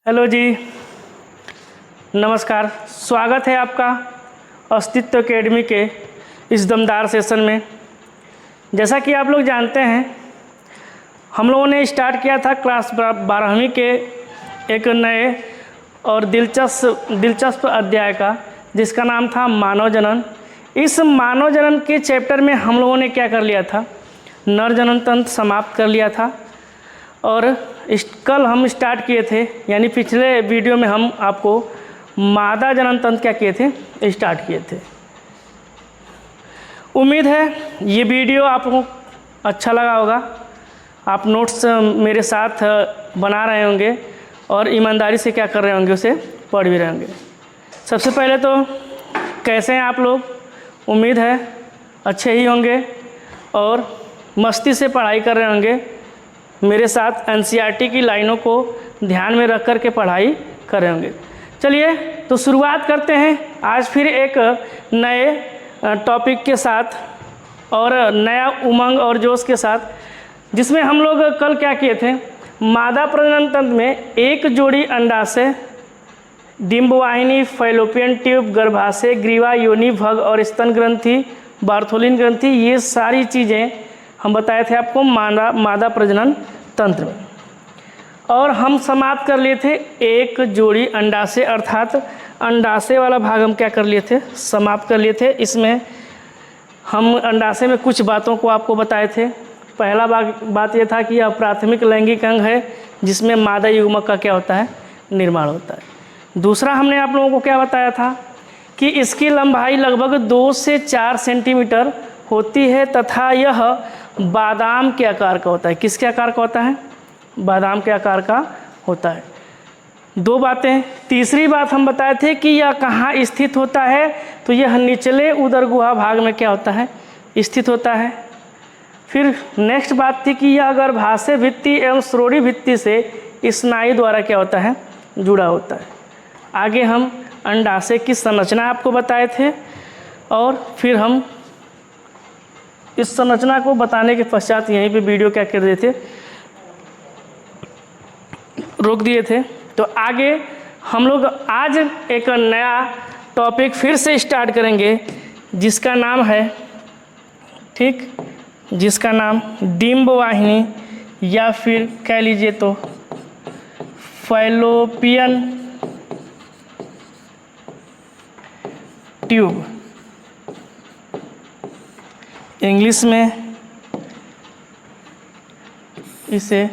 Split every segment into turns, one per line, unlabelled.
Hello जी, नमस्कार। स्वागत है आपका अस्तित्व एकेडमी के इस दमदार सेशन में। जैसा कि आप लोग जानते हैं, हम लोगों ने स्टार्ट किया था क्लास 12वीं के एक नए और दिलचस्प अध्याय का, जिसका नाम था मानव जनन। इस मानव जनन के चैप्टर में हम लोगों ने क्या कर लिया था, नर जनन तंत्र समाप्त कर लिया था। और कल हम स्टार्ट किए थे, यानी पिछले वीडियो में हम आपको मादा जनन तंत्र क्या किए थे, स्टार्ट किए थे। उम्मीद है ये वीडियो आपको अच्छा लगा होगा। आप नोट्स मेरे साथ बना रहे होंगे और ईमानदारी से क्या कर रहे होंगे, उसे पढ़ भी रहे होंगे। सबसे पहले तो कैसे हैं आप लोग? उम्मीद है अच्छे ही होंगे और मस्ती से पढ़ाई कर रहे होंगे। मेरे साथ एनसीईआरटी की लाइनों को ध्यान में रख कर के पढ़ाई कर रहे होंगे। चलिए तो शुरुआत करते हैं आज फिर एक नए टॉपिक के साथ और नया उमंग और जोश के साथ, जिसमें हम लोग कल क्या किए थे, मादा प्रजनन तंत्र में एक जोड़ी अंडाशय, डिंबवाहिनी, फैलोपियन ट्यूब, गर्भाशय, ग्रीवा, योनि, भग और स्तन ग्रंथि, बार्थोलिन ग्रंथि, ये सारी चीज़ें हम बताए थे आपको मादा प्रजनन तंत्र में। और हम समाप्त कर लिए थे एक जोड़ी अंडाशय, अर्थात अंडाशय वाला भाग हम क्या कर लिए थे, समाप्त कर लिए थे। इसमें हम अंडाशय में कुछ बातों को आपको बताए थे। पहला बात यह था कि यह प्राथमिक लैंगिक अंग है जिसमें मादा युग्मक का क्या होता है, निर्माण होता है। दूसरा हमने आप लोगों को क्या बताया था कि इसकी लंबाई लगभग 2 से 4 सेंटीमीटर होती है तथा यह बादाम के आकार का होता है। किसके आकार का होता है? बादाम के आकार का होता है। दो बातें। तीसरी बात हम बताए थे कि यह कहाँ स्थित होता है, तो यह निचले उदर गुहा भाग में क्या होता है, स्थित होता है। फिर नेक्स्ट बात थी कि यह गर्भाशय भित्ति एवं श्रोणि भित्ति से स्नायु द्वारा क्या होता है, जुड़ा होता है। आगे हम अंडाशय की संरचना आपको बताए थे और फिर हम इस संरचना को बताने के पश्चात यहीं पे वीडियो क्या कर रहे थे, रोक दिए थे। तो आगे हम लोग आज एक नया टॉपिक फिर से स्टार्ट करेंगे जिसका नाम है, ठीक, जिसका नाम डिंबवाहिनी या फिर कह लीजिए तो फैलोपियन ट्यूब, इंग्लिश में इसे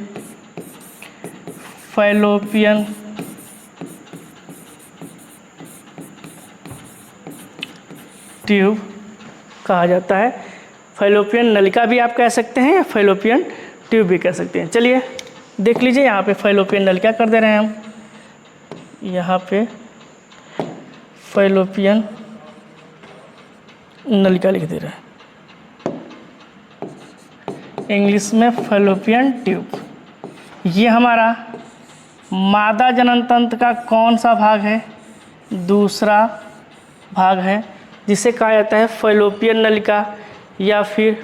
फैलोपियन ट्यूब कहा जाता है। फैलोपियन नलिका भी आप कह सकते हैं या फैलोपियन ट्यूब भी कह सकते हैं। चलिए देख लीजिए, यहाँ पे फैलोपियन नलिका कर दे रहे हैं हम, यहाँ पे फैलोपियन नलिका लिख दे रहे हैं, इंग्लिश में फैलोपियन ट्यूब। ये हमारा मादा जनन तंत्र का कौन सा भाग है? दूसरा भाग है, जिसे कहा जाता है फैलोपियन नलिका या फिर,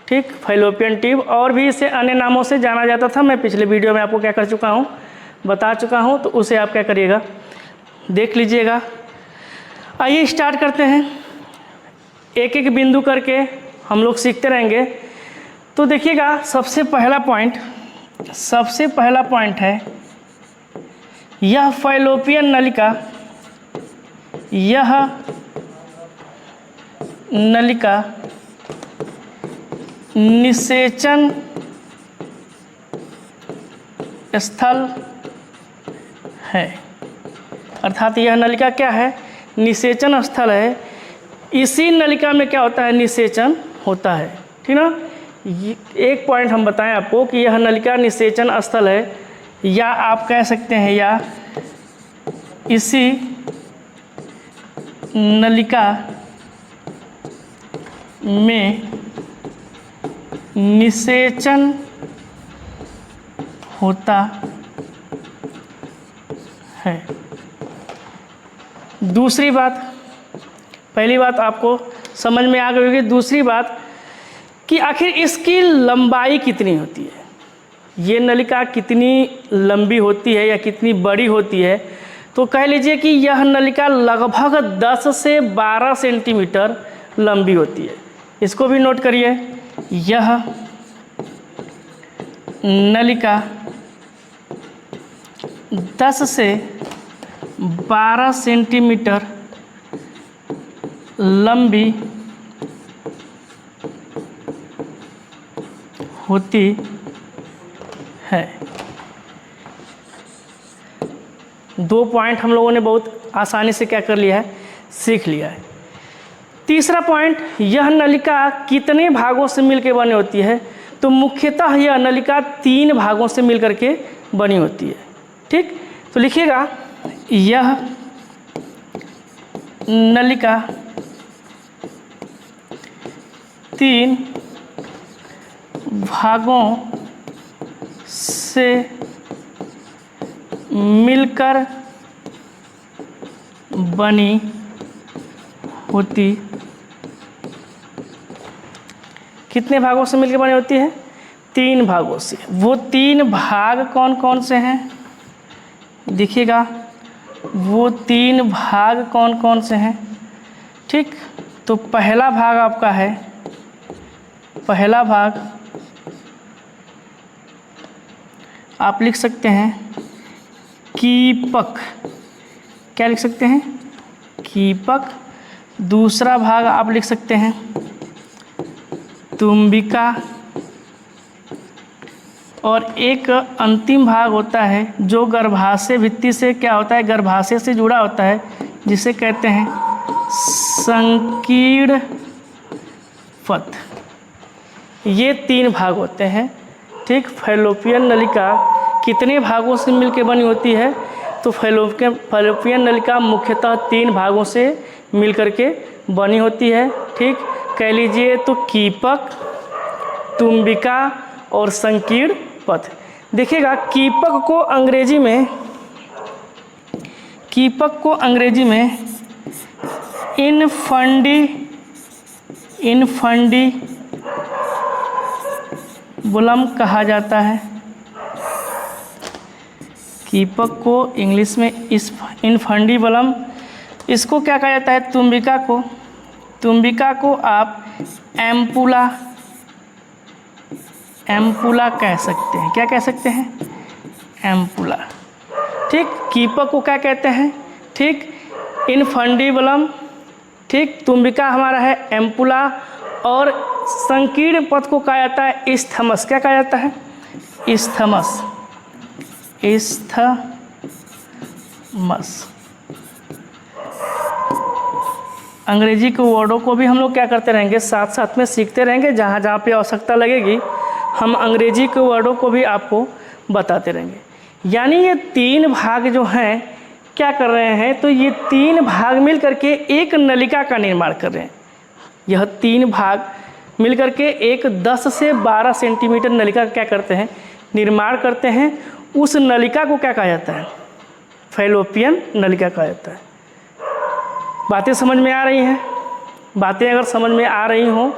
ठीक, फैलोपियन ट्यूब। और भी इसे अन्य नामों से जाना जाता था। मैं पिछले वीडियो में आपको क्या कर चुका हूँ, बता चुका हूँ, तो उसे आप क्या करिएगा, देख लीजिएगा। आइए स्टार्ट करते हैं, एक एक बिंदु करके हम लोग सीखते रहेंगे। तो देखिएगा, सबसे पहला पॉइंट है, यह फैलोपियन नलिका, यह नलिका निषेचन स्थल है। अर्थात यह नलिका क्या है, निषेचन स्थल है। इसी नलिका में क्या होता है, निषेचन होता है, ठीक ना। एक पॉइंट हम बताएं आपको कि यह नलिका निषेचन स्थल है, या आप कह सकते हैं या इसी नलिका में निषेचन होता है। दूसरी बात, पहली बात आपको समझ में आ गई होगी। दूसरी बात कि आखिर इसकी लंबाई कितनी होती है। ये नलिका कितनी लंबी होती है या कितनी बड़ी होती है, तो कह लीजिए कि यह नलिका लगभग 10 से 12 सेंटीमीटर लंबी होती है। इसको भी नोट करिए, यह नलिका 10 से 12 सेंटीमीटर लंबी होती है। 2 पॉइंट हम लोगों ने बहुत आसानी से क्या कर लिया है, सीख लिया है। तीसरा पॉइंट, यह नलिका कितने भागों से मिलकर बनी होती है, तो मुख्यतः यह नलिका 3 भागों से मिलकर के बनी होती है। ठीक, तो लिखिएगा, यह नलिका 3 भागों से मिलकर बनी होती। कितने भागों से मिलकर बनी होती है? 3 भागों से। वो 3 भाग कौन कौन से हैं? देखिएगा, वो 3 भाग कौन कौन से हैं। ठीक, तो पहला भाग आपका है, पहला भाग आप लिख सकते हैं कीपक। क्या लिख सकते हैं? कीपक। दूसरा भाग आप लिख सकते हैं तुम्बिका। और एक अंतिम भाग होता है जो गर्भाशय भित्ति से क्या होता है, गर्भाशय से जुड़ा होता है, जिसे कहते हैं संकीर्ण पथ। ये 3 भाग होते हैं। ठीक, फैलोपियन नलिका कितने भागों से मिलकर बनी होती है, तो फैलोपियन नलिका मुख्यतः 3 भागों से मिलकर के बनी होती है। ठीक, कह लीजिए तो कीपक, तुम्बिका और संकीर्ण पथ। देखिएगा, कीपक को अंग्रेजी में इनफंडीबुलम कहा जाता है। कीपक को इंग्लिश में इनफंडीबुलम। इसको क्या कहा जाता है? तुम्बिका को आप एम्पुला कह सकते हैं। क्या कह सकते हैं? एम्पुला। ठीक, कीपक को क्या कहते हैं? ठीक, इनफंडीबुलम। ठीक, तुम्बिका हमारा है एम्पुला। और संकीर्ण पथ को कहा जाता है इस्थमस। क्या कहा जाता है? इस्थमस। अंग्रेजी के वर्डों को भी हम लोग क्या करते रहेंगे, साथ साथ में सीखते रहेंगे। जहाँ जहाँ पे आवश्यकता लगेगी हम अंग्रेजी के वर्डों को भी आपको बताते रहेंगे। यानी ये 3 भाग जो हैं क्या कर रहे हैं, तो ये 3 भाग मिल करके एक नलिका का निर्माण कर रहे हैं। यह 3 भाग मिल करके एक 10 से 12 सेंटीमीटर नलिका क्या करते हैं, निर्माण करते हैं। उस नलिका को क्या कहा जाता है? फैलोपियन नलिका कहा जाता है। बातें समझ में आ रही हैं? बातें अगर समझ में आ रही हों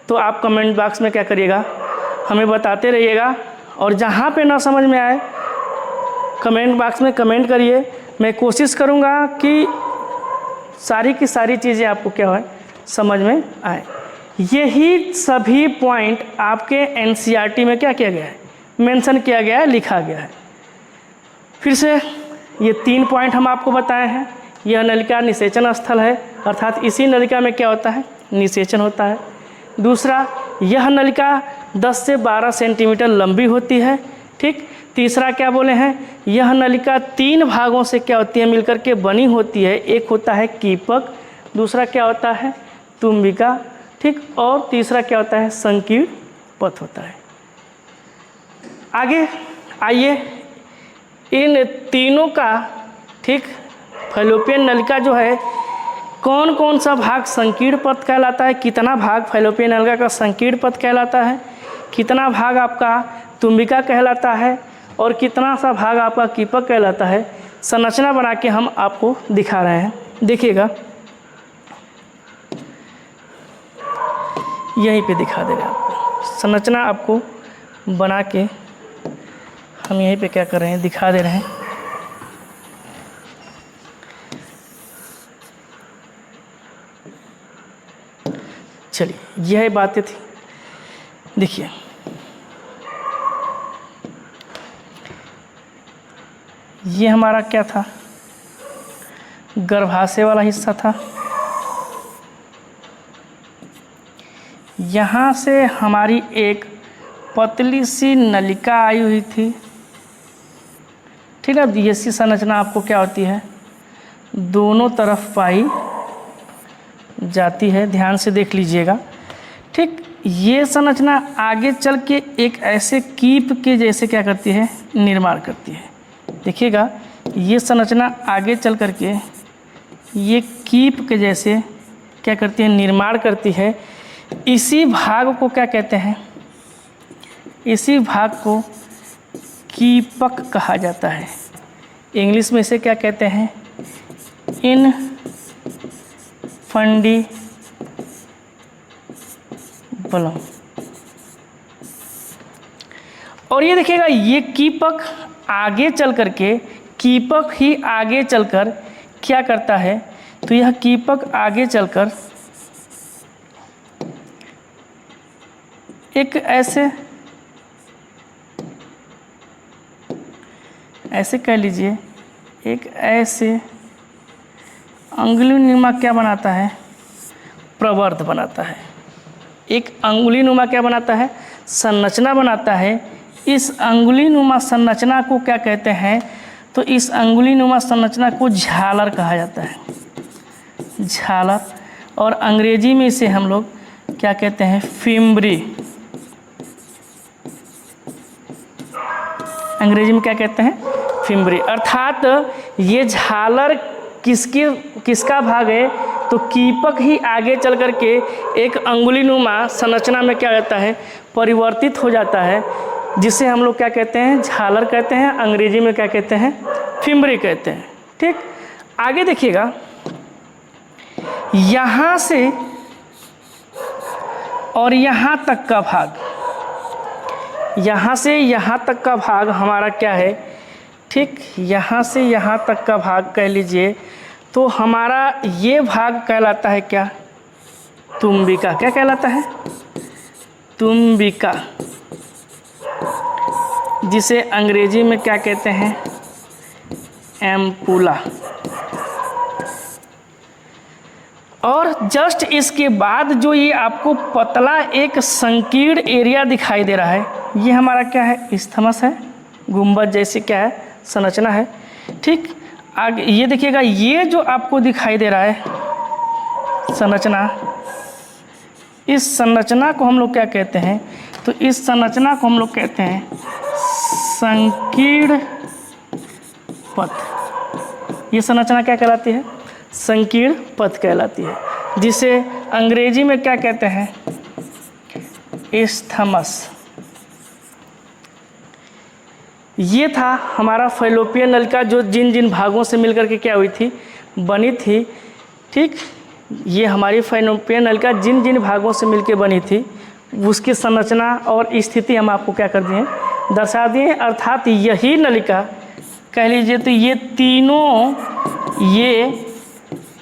तो आप कमेंट बॉक्स में क्या करिएगा, हमें बताते रहिएगा। और जहाँ पे ना समझ में आए कमेंट बॉक्स में कमेंट करिए। मैं कोशिश करूँगा कि सारी की सारी चीज़ें आपको क्या है, समझ में आए। यही सभी पॉइंट आपके एनसीईआरटी में क्या किया गया है, मेंशन किया गया है, लिखा गया है। फिर से ये 3 पॉइंट हम आपको बताए हैं। यह नलिका निषेचन स्थल है, अर्थात इसी नलिका में क्या होता है, निषेचन होता है। दूसरा, यह नलिका 10 से 12 सेंटीमीटर लंबी होती है। ठीक, तीसरा क्या बोले हैं, यह नलिका 3 भागों से क्या होती है, मिलकर के बनी होती है। एक होता है कीपक, दूसरा क्या होता है, तुम्बिका। ठीक, और तीसरा क्या होता है, संकीर्ण पथ होता है। आगे आइए, इन तीनों का, ठीक, फैलोपियन नलिका जो है कौन कौन सा भाग संकीर्ण पथ कहलाता है, कितना भाग फैलोपियन नलिका का संकीर्ण पथ कहलाता है, कितना भाग आपका तुम्बिका कहलाता है और कितना सा भाग आपका कीपक कहलाता है, संरचना बना के हम आपको दिखा रहे हैं। देखिएगा, यहीं पे दिखा दे रहे हैं आपको, संरचना आपको बना के हम यहीं पे क्या कर रहे हैं, दिखा दे रहे हैं। चलिए यह बातें थी। देखिए ये हमारा क्या था, गर्भाशय वाला हिस्सा था। यहाँ से हमारी एक पतली सी नलिका आई हुई थी, ठीक है। ये सी संरचना आपको क्या होती है, दोनों तरफ पाई जाती है, ध्यान से देख लीजिएगा, ठीक। ये संरचना आगे चल के एक ऐसे कीप के जैसे क्या करती है, निर्माण करती है। देखिएगा ये संरचना आगे चल करके ये कीप के जैसे क्या करती है, निर्माण करती है। इसी भाग को क्या कहते हैं, इसी भाग को कीपक कहा जाता है। इंग्लिश में इसे क्या कहते हैं, इनफंडिबुलम। और ये देखिएगा ये कीपक आगे चल करके, कीपक ही आगे चलकर क्या करता है, तो यह कीपक आगे चलकर एक ऐसे कह लीजिए, एक ऐसे अंगुलीनुमा क्या बनाता है, प्रवर्ध बनाता है। एक अंगुलीनुमा क्या बनाता है, संरचना बनाता है। इस अंगुलीनुमा संरचना को क्या कहते हैं, तो इस अंगुलीनुमा संरचना को झालर कहा जाता है, झालर। और अंग्रेजी में इसे हम लोग क्या कहते हैं, फिम्बरी। अंग्रेजी में क्या कहते हैं, फिम्बरी। अर्थात ये झालर किसका भाग है, तो कीपक ही आगे चल कर के एक अंगुलीनुमा संरचना में क्या होता है, परिवर्तित हो जाता है, जिसे हम लोग क्या कहते हैं, झालर कहते हैं। अंग्रेजी में क्या कहते हैं, फिम्बरी कहते हैं, ठीक। आगे देखिएगा, यहाँ से और यहाँ तक का भाग, यहाँ से यहाँ तक का भाग हमारा क्या है, ठीक। यहाँ से यहाँ तक का भाग कह लीजिए, तो हमारा ये भाग कहलाता है क्या, तुम्बिका। क्या कहलाता है, तुम्बिका, जिसे अंग्रेजी में क्या कहते हैं, एम्पुला। और जस्ट इसके बाद जो ये आपको पतला एक संकीर्ण एरिया दिखाई दे रहा है, ये हमारा क्या है, इस्थमस है, गुंबद जैसे क्या है, संरचना है, ठीक। आगे ये देखिएगा, ये जो आपको दिखाई दे रहा है संरचना, इस संरचना को हम लोग क्या कहते हैं, तो इस संरचना को हम लोग कहते हैं संकीर्ण पथ। ये संरचना क्या कहलाती है, संकीर्ण पथ कहलाती है, जिसे अंग्रेजी में क्या कहते हैं, इस्थमस। ये था हमारा फैलोपियन नलिका, जो जिन जिन भागों से मिलकर के क्या हुई थी, बनी थी, ठीक। ये हमारी फैलोपियन नलिका जिन जिन भागों से मिलकर बनी थी, उसकी संरचना और स्थिति हम आपको क्या कर दिए, दर्शा दिए। अर्थात यही नलिका कह लीजिए, तो ये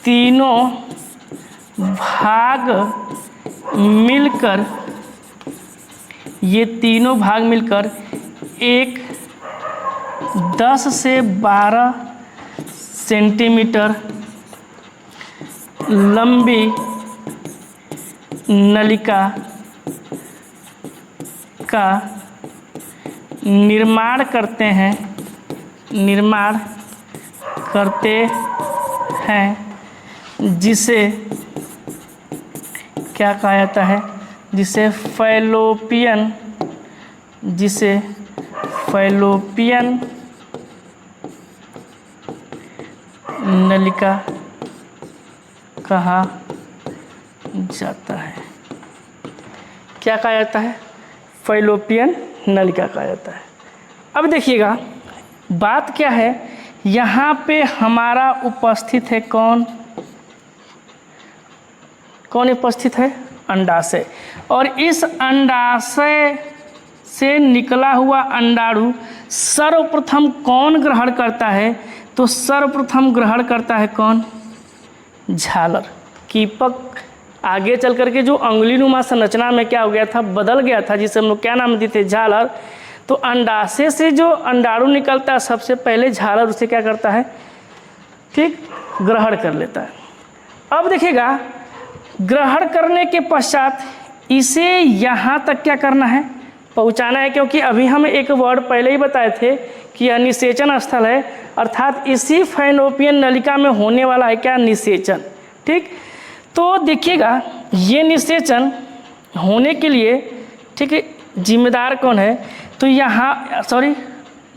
तीनों भाग मिलकर, ये तीनों भाग मिलकर एक 10 से 12 सेंटीमीटर लंबी नलिका का निर्माण करते हैं, जिसे क्या कहा जाता है, जिसे फैलोपियन नलिका कहा जाता है। क्या कहा जाता है, फैलोपियन नलिका कहा जाता है। अब देखिएगा बात क्या है, यहाँ पे हमारा उपस्थित है कौन उपस्थित है, अंडाशय। और इस अंडाशय से निकला हुआ अंडाणु सर्वप्रथम कौन ग्रहण करता है? तो सर्वप्रथम ग्रहण करता है कौन? झालर। कीपक आगे चल करके जो अंगुलीनुमा संरचना में क्या हो गया था, बदल गया था, जिसे हम लोग क्या नाम देते, झालर। तो अंडाशय से जो अंडाणु निकलता है सबसे पहले झालर उसे क्या करता है, ठीक, ग्रहण कर लेता है। अब देखिएगा, ग्रहण करने के पश्चात इसे यहाँ तक क्या करना है, पहुँचाना है, क्योंकि अभी हम एक वर्ड पहले ही बताए थे कि यह निषेचन स्थल है, अर्थात इसी फैलोपियन नलिका में होने वाला है क्या, निषेचन। ठीक, तो देखिएगा ये निषेचन होने के लिए, ठीक है, जिम्मेदार कौन है? तो यहाँ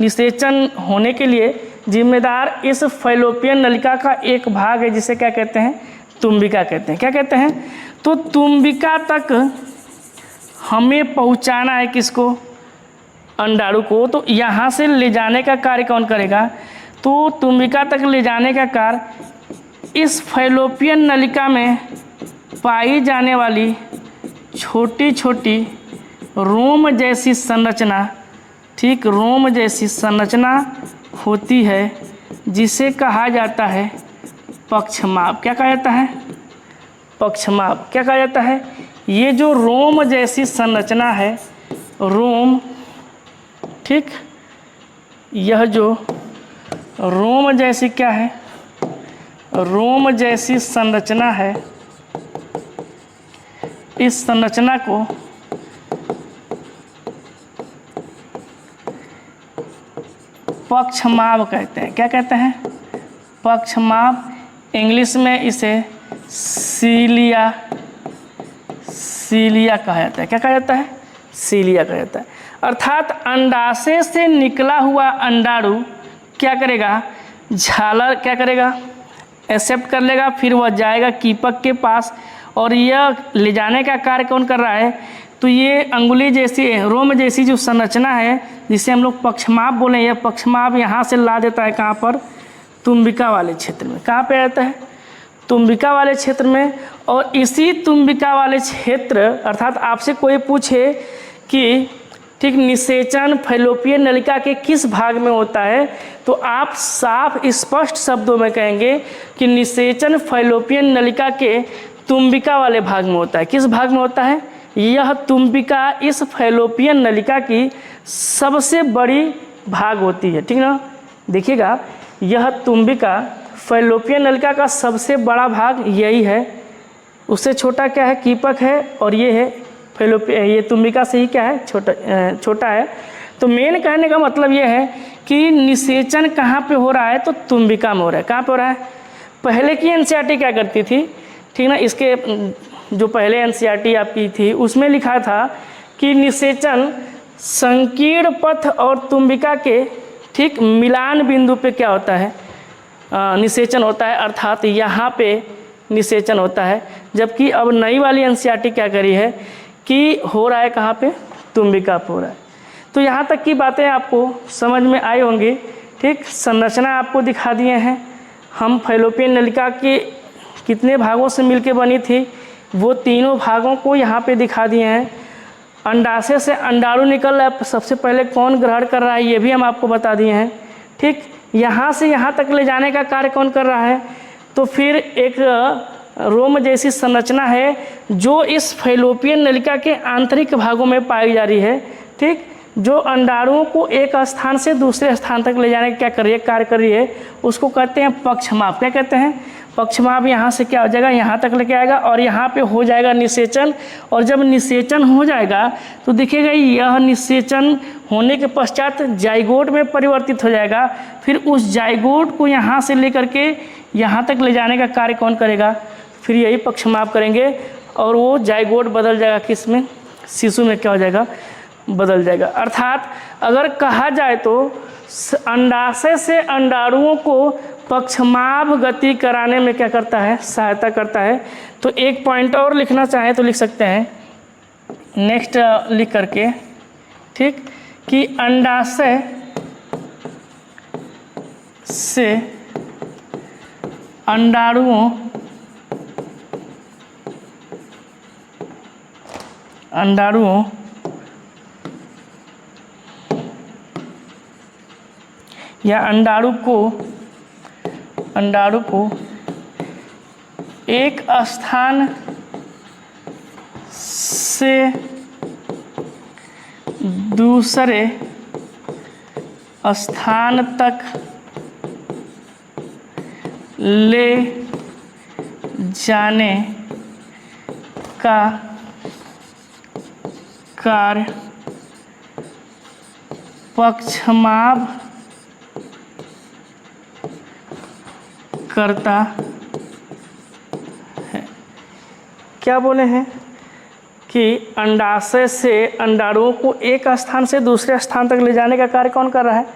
निषेचन होने के लिए जिम्मेदार इस फैलोपियन नलिका का एक भाग है जिसे क्या कहते हैं, तुम्बिका कहते हैं। क्या कहते हैं? तो तुम्बिका तक हमें पहुँचाना है किसको, अंडाणु को। तो यहाँ से ले जाने का कार्य कौन करेगा? तो तुम्बिका तक ले जाने का कार्य इस फैलोपियन नलिका में पाई जाने वाली छोटी छोटी रोम जैसी संरचना, ठीक, रोम जैसी संरचना होती है जिसे कहा जाता है पक्षमाप। क्या कहा जाता है? पक्षमाप। क्या कहा जाता है? ये जो रोम जैसी संरचना है, रोम, ठीक, यह जो रोम जैसी क्या है, रोम जैसी संरचना है, इस संरचना को पक्षमाप कहते हैं। क्या कहते हैं? पक्षमाप। इंग्लिश में इसे सीलिया कहा जाता है। क्या कहा जाता है? सीलिया कहा जाता है। अर्थात अंडाशय से निकला हुआ अंडाणु क्या करेगा, झालर क्या करेगा, एक्सेप्ट कर लेगा, फिर वह जाएगा कीपक के पास, और यह ले जाने का कार्य कौन कर रहा है? तो ये अंगुली जैसी रोम जैसी जो संरचना है जिसे हम लोग पक्षमाप बोले, यह पक्षमाप यहाँ से ला देता है कहाँ पर, तुम्बिका वाले क्षेत्र में। कहाँ पे रहता है? तुम्बिका वाले क्षेत्र में। और इसी तुम्बिका वाले क्षेत्र, अर्थात आपसे कोई पूछे कि ठीक, निषेचन फैलोपियन नलिका के किस भाग में होता है, तो आप साफ स्पष्ट शब्दों में कहेंगे कि निषेचन फैलोपियन नलिका के तुम्बिका वाले भाग में होता है। किस भाग में होता है? यह तुम्बिका इस फैलोपियन नलिका की सबसे बड़ी भाग होती है, ठीक ना। देखिएगा, यह तुम्बिका फैलोपियन नलिका का सबसे बड़ा भाग यही है, उससे छोटा क्या है, कीपक है, और ये है ये तुम्बिका से ही क्या है, छोटा है। तो मेन कहने का मतलब ये है कि निषेचन कहाँ पे हो रहा है, तो तुम्बिका में हो रहा है। कहाँ पे हो रहा है? पहले की एनसीईआरटी क्या करती थी, ठीक ना, इसके जो पहले एनसीईआरटी आपकी थी उसमें लिखा था कि निषेचन संकीर्ण पथ और तुम्बिका के ठीक मिलान बिंदु पे क्या होता है, निषेचन होता है, अर्थात यहाँ पे निषेचन होता है। जबकि अब नई वाली एनसीईआरटी क्या करी है कि हो रहा है कहाँ पे, तुम्बिका पे हो रहा है। तो यहाँ तक की बातें आपको समझ में आई होंगी, ठीक। संरचना आपको दिखा दिए हैं हम, फैलोपियन नलिका के कितने भागों से मिलके बनी थी वो तीनों भागों को यहाँ पे दिखा दिए हैं। अंडाशय से अंडाणु निकल रहा है, सबसे पहले कौन ग्रहण कर रहा है ये भी हम आपको बता दिए हैं, ठीक। यहाँ से यहाँ तक ले जाने का कार्य कौन कर रहा है, तो फिर एक रोम जैसी संरचना है जो इस फैलोपियन नलिका के आंतरिक भागों में पाई जा रही है, ठीक, जो अंडाणुओं को एक स्थान से दूसरे स्थान तक ले जाने का क्या कर रही है, कार्य कर रही है, उसको कहते हैं पक्षमाप। क्या कहते हैं? पक्षमाप। यहाँ से क्या हो जाएगा, यहाँ तक लेके आएगा और यहाँ पे हो जाएगा निषेचन। और जब निषेचन हो जाएगा तो देखिएगा यह निषेचन होने के पश्चात जाइगोट में परिवर्तित हो जाएगा। फिर उस जाइगोट को यहाँ से लेकर के यहाँ तक ले जाने का कार्य कौन करेगा, फिर यही पक्षमाप करेंगे और वो जाइगोट बदल जाएगा किस में, शिशु में क्या हो जाएगा, बदल जाएगा। अर्थात अगर कहा जाए तो अंडाशय से अंडाणुओं को पक्षमाप गति कराने में क्या करता है, सहायता करता है। तो एक पॉइंट और लिखना चाहें तो लिख सकते हैं, नेक्स्ट लिख करके, ठीक, कि अंडाशय से अंडाणुओं या अंडाणु को एक स्थान से दूसरे स्थान तक ले जाने का कार्य पक्षमाप करता है। क्या बोले हैं कि अंडाशय से अंडाणुओं को एक स्थान से दूसरे स्थान तक ले जाने का कार्य कौन कर रहा है?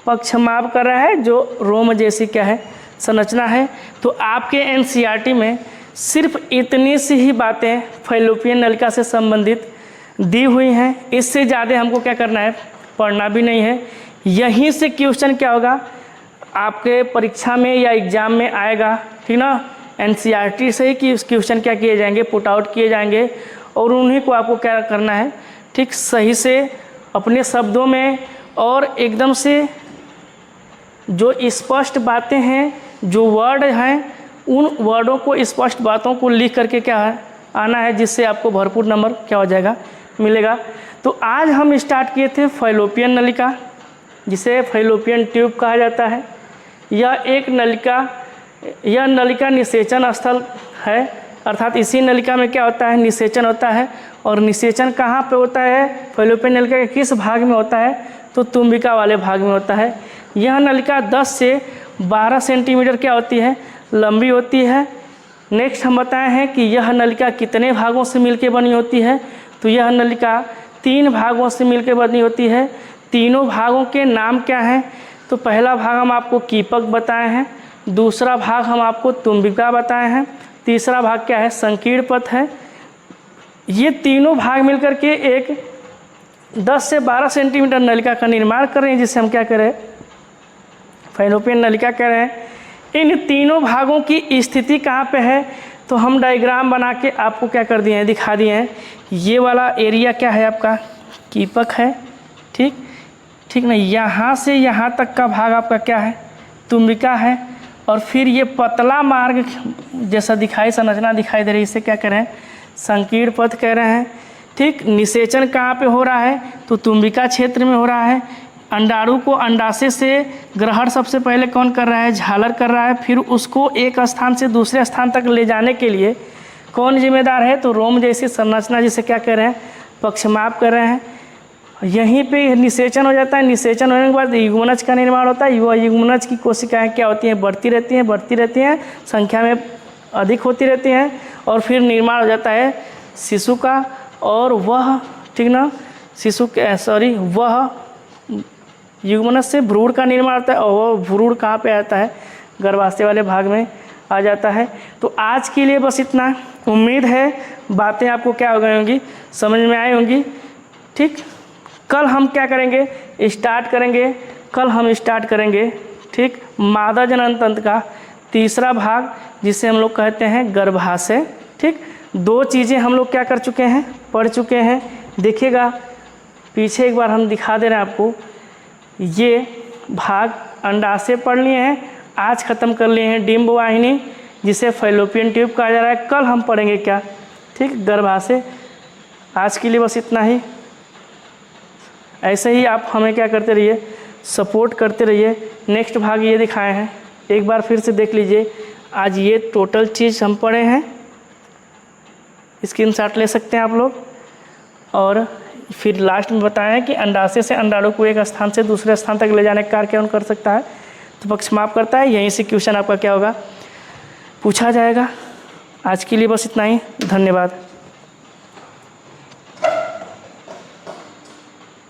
पक्षमाप कर रहा है, जो रोम जैसी क्या है संरचना है। तो आपके एनसीईआरटी में सिर्फ इतनी सी ही बातें फैलोपियन नलिका से संबंधित दी हुई हैं, इससे ज़्यादा हमको क्या करना है, पढ़ना भी नहीं है। यहीं से क्वेश्चन क्या होगा आपके परीक्षा में या एग्ज़ाम में आएगा, ठीक ना। एनसीईआरटी से ही क्वेश्चन क्या किए जाएंगे, पुट आउट किए जाएंगे, और उन्हीं को आपको क्या करना है, ठीक सही से अपने शब्दों में और एकदम से जो स्पष्ट बातें हैं, जो वर्ड हैं, उन वर्डों को, स्पष्ट बातों को लिख करके क्या है आना है, जिससे आपको भरपूर नंबर क्या हो जाएगा, मिलेगा। तो आज हम स्टार्ट किए थे फैलोपियन नलिका, जिसे फैलोपियन ट्यूब कहा जाता है। यह एक नलिका निषेचन स्थल है, अर्थात इसी नलिका में क्या होता है, निषेचन होता है। और निषेचन कहाँ पे होता है, फैलोपियन नलिका के किस भाग में होता है, तो तुम्बिका वाले भाग में होता है। यह नलिका 10 से 12 सेंटीमीटर क्या होती है, लंबी होती है। नेक्स्ट हम बताए हैं कि यह नलिका कितने भागों से मिलकर बनी होती है, तो यह नलिका 3 भागों से मिलकर बनी होती है। तीनों भागों के नाम क्या हैं, तो पहला भाग हम आपको कीपक बताए हैं, दूसरा भाग हम आपको तुम्बिका बताए हैं, तीसरा भाग क्या है, संकीर्ण पथ है। ये तीनों भाग मिलकर के एक 10 से 12 सेंटीमीटर नलिका का निर्माण कर रहे हैं, जिसे हम क्या करें, फैलोपियन नलिका कह रहे हैं। इन तीनों भागों की स्थिति कहाँ पे है, तो हम डायग्राम बना के आपको क्या कर दिए हैं, दिखा दिए हैं। ये वाला एरिया क्या है आपका, कीपक है, ठीक ना। यहाँ से यहाँ तक का भाग आपका क्या है, तुम्बिका है। और फिर ये पतला मार्ग जैसा संरचना दिखाई दे रही है, इसे क्या कह रहे हैं, संकीर्ण पथ कह रहे हैं, ठीक। निषेचन कहाँ पे हो रहा है, तो तुम्बिका क्षेत्र में हो रहा है। अंडाणु को अंडाशय से ग्रहण सबसे पहले कौन कर रहा है, झालर कर रहा है। फिर उसको एक स्थान से दूसरे स्थान तक ले जाने के लिए कौन जिम्मेदार है, तो रोम जैसी संरचना, जिसे क्या कर रहे हैं, पक्षमाप कर रहे हैं। यहीं पे निषेचन हो जाता है। निषेचन होने के बाद युग्मनज का निर्माण होता है। वह युग्मनज की कोशिकाएं क्या होती हैं, बढ़ती रहती हैं, संख्या में अधिक होती रहती हैं, और फिर निर्माण हो जाता है शिशु का। और वह, ठीक ना, वह युग्मनज से भ्रूण का निर्माण होता है, और वह भ्रूण कहाँ पे आता है, गर्भाशय वाले भाग में आ जाता है। तो आज के लिए बस इतना। उम्मीद है बातें आपको क्या हो गई होंगी, समझ में आई होंगी, ठीक। कल हम क्या करेंगे, कल हम स्टार्ट करेंगे, ठीक, मादा जनन तंत्र का तीसरा भाग, जिसे हम लोग कहते हैं गर्भाशय, ठीक। 2 चीज़ें हम लोग क्या कर चुके हैं, पढ़ चुके हैं। देखिएगा पीछे एक बार हम दिखा दे रहे हैं आपको। ये भाग अंडाशय पढ़ लिए हैं, आज ख़त्म कर लिए हैं डिंब वाहिनी, जिसे फैलोपियन ट्यूब कहा जा रहा है। कल हम पढ़ेंगे क्या, ठीक, गर्भाशय। आज के लिए बस इतना ही। ऐसे ही आप हमें क्या करते रहिए, सपोर्ट करते रहिए। नेक्स्ट भाग ये दिखाए हैं, एक बार फिर से देख लीजिए। आज ये टोटल चीज़ हम पढ़े हैं, स्क्रीनशॉट ले सकते हैं आप लोग। और फिर लास्ट में बताया कि अंडाशय से अंडाणु को एक स्थान से दूसरे स्थान तक ले जाने का कार्य कौन कर सकता है, तो पक्षमाप करता है। यहीं से क्वेश्चन आपका क्या होगा, पूछा जाएगा। आज के लिए बस इतना ही, धन्यवाद।